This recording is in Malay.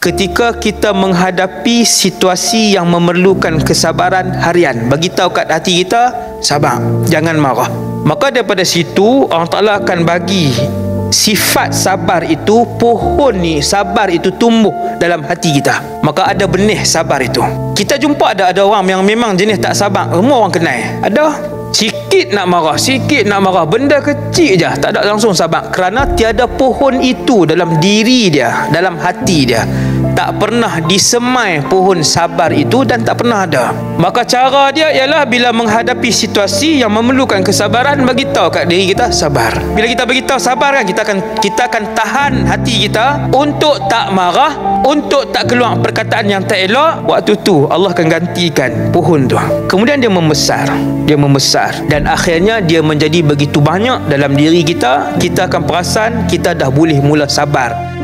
Ketika kita menghadapi situasi yang memerlukan kesabaran harian, bagi tahu kat hati kita, sabar, jangan marah. Maka daripada situ Allah Ta'ala akan bagi sifat sabar itu, pohon ni sabar itu tumbuh dalam hati kita. Maka ada benih sabar itu. Kita jumpa ada orang yang memang jenis tak sabar, semua orang kenal. Ada sikit nak marah, benda kecil je tak ada langsung sabar, kerana tiada pohon itu dalam diri dia, dalam hati dia. Tak pernah disemai pohon sabar itu dan tak pernah ada. Maka cara dia ialah bila menghadapi situasi yang memerlukan kesabaran, bagi tahu kat diri kita sabar. Bila kita bagi tahu sabar kan, kita akan tahan hati kita untuk tak marah, untuk tak keluar perkataan yang tak elok. Waktu tu Allah akan gantikan pohon tu. Kemudian dia membesar dan akhirnya dia menjadi begitu banyak dalam diri kita. Kita akan perasan kita dah boleh mula sabar.